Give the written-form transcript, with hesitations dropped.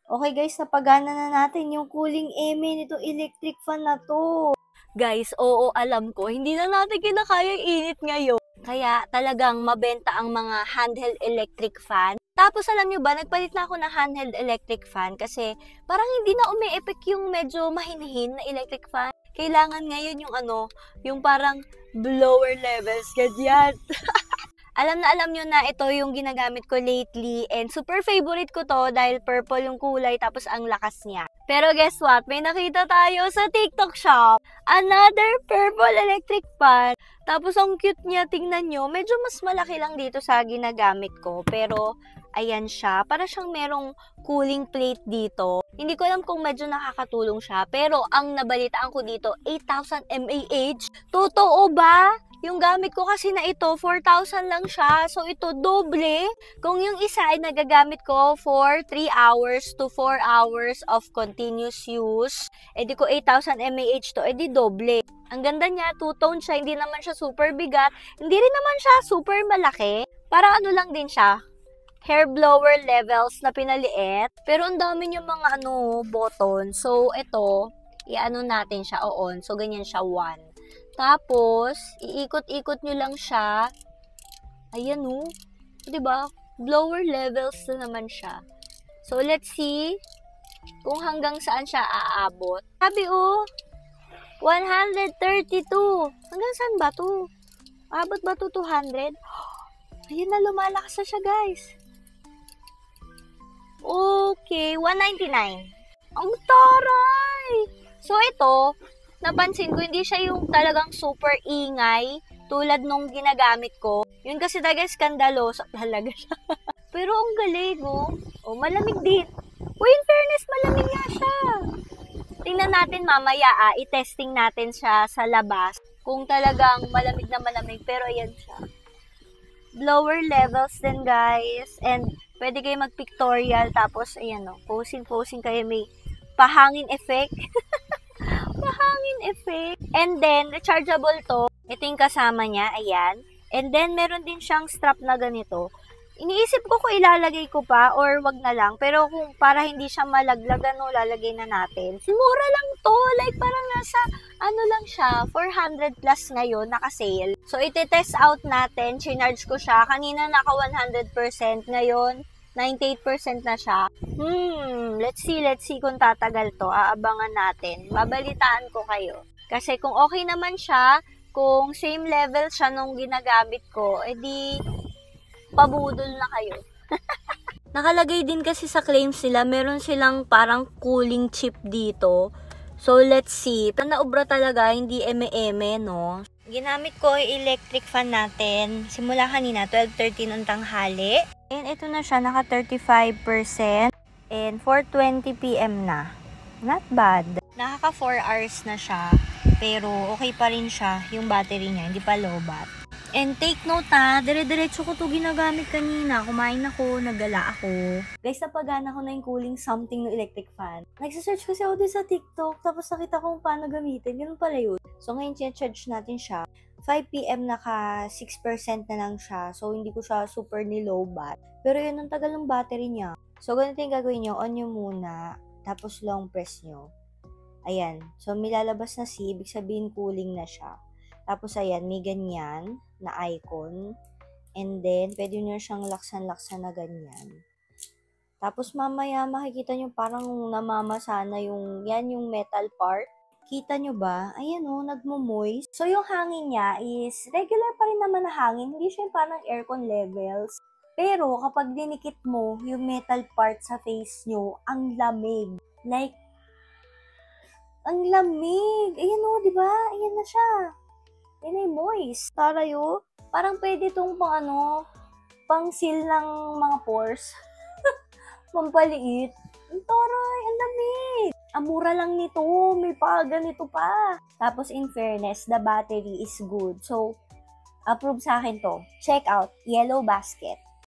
Okay guys, napagana na natin yung cooling eme nitong electric fan na 'to. Guys, oo, alam ko, hindi na natin kinakaya yung init ngayon. Kaya talagang mabenta ang mga handheld electric fan. Tapos alam nyo ba, nagpalit na ako ng handheld electric fan kasi parang hindi na umi-effect yung medyo mahinhin na electric fan. Kailangan ngayon yung yung parang blower levels, ganyan. Alam na alam nyo na ito yung ginagamit ko lately and super favorite ko to dahil purple yung kulay tapos ang lakas niya. Pero guess what? May nakita tayo sa TikTok shop. Another purple electric fan. Tapos ang cute niya, tingnan nyo. Medyo mas malaki lang dito sa ginagamit ko. Pero ayan siya. Para siyang merong cooling plate dito. Hindi ko alam kung medyo nakakatulong siya. Pero ang nabalitaan ko dito, 8,000 mAh. Totoo ba? Yung gamit ko kasi na ito, 4,000 lang siya. So, ito, doble. Kung yung isa ay nagagamit ko for 3 hours to 4 hours of continuous use, edi ko 8,000 mAh to, edi doble. Ang ganda niya, two-tone siya, hindi naman siya super bigat, hindi rin naman siya super malaki. Parang lang din siya, hair blower levels na pinaliit. Pero ang dami niya mga button. So, ito, i-ano natin siya, on. So, ganyan siya, 1. Tapos, iikot-ikot nyo lang siya. Ayan diba? Blower levels na naman siya. So, let's see kung hanggang saan siya aabot. Sabi 132. Hanggang saan ba to? Abot ba to 200? Ayan na, lumalakas na siya, guys. Okay, 199. Ang taray! So, ito, napansin ko, hindi siya yung talagang super ingay tulad nung ginagamit ko. Yun kasi talaga skandaloso talaga siya. Pero ang galing, malamig din. In fairness, malamig nga siya. Tingnan natin mamaya, i-testing natin siya sa labas. Kung talagang malamig na malamig, pero ayan siya. Blower levels din, guys. And pwede kayo mag-pictorial, tapos ayan posing kayo, may pahangin effect. Pahangin effect. And then, rechargeable to. Ito yung kasama niya. Ayan. And then, meron din siyang strap na ganito. Iniisip ko kung ilalagay ko pa or wag na lang. Pero kung para hindi siya malaglagan, lalagay na natin. Mura lang to. Like, parang nasa, lang siya, 400 plus ngayon, naka-sale. So, iti-test out natin. Chinarge ko siya. Kanina naka 100%. Ngayon, 98% na siya. Let's see kung tatagal to. Aabangan natin. Babalitaan ko kayo. Kasi kung okay naman siya, kung same level siya nung ginagamit ko, edi pabudol na kayo. Nakalagay din kasi sa claims sila, meron silang parang cooling chip dito. So, let's see. Naubra talaga, hindi eme-eme, no? Ginamit ko yung electric fan natin. Simula kanina, 12:30 ng tanghali. And ito na siya, naka 35%. And 4:20 PM na. Not bad. Nakaka 4 hours na siya. Pero okay pa rin siya, yung battery niya, hindi pa lowbat. And take note dire-diretso ko to ginagamit kanina. Kumain ako, naggala ako. Guys, napagana ko na yung cooling something ng electric fan. Nagsasearch kasi ako din sa TikTok, tapos nakita ko kung paano gamitin. Ganun pala yun. So, ngayon, charge natin siya. 5 PM naka 6% na lang siya. So, hindi ko siya super ni-lowbat. Pero yun, ang tagal ng battery niya. So, ganito yung gagawin nyo. On nyo muna. Tapos, long press nyo. Ayan. So, may lalabas na C. Ibig sabihin, cooling na siya. Tapos, ayan. May ganyan na icon. And then, pwede nyo siyang laksan-laksan na ganyan. Tapos, mamaya, makikita nyo parang namamasa na yung metal part. Kita nyo ba? Ayan nagmo-moist. So, yung hangin niya is regular pa rin naman na hangin. Hindi siya parang aircon levels. Pero, kapag dinikit mo yung metal part sa face nyo, ang lamig. Like, ang lamig. Ayan diba? Ayan na siya. Yan ay moist. Taray parang pwede itong pang seal ng mga pores. Pampaliit. Ang taray, ang lamig. Ang mura lang nito. May ganito pa. Tapos, in fairness, the battery is good. So, approve sa akin to. Check out, Yellow Basket.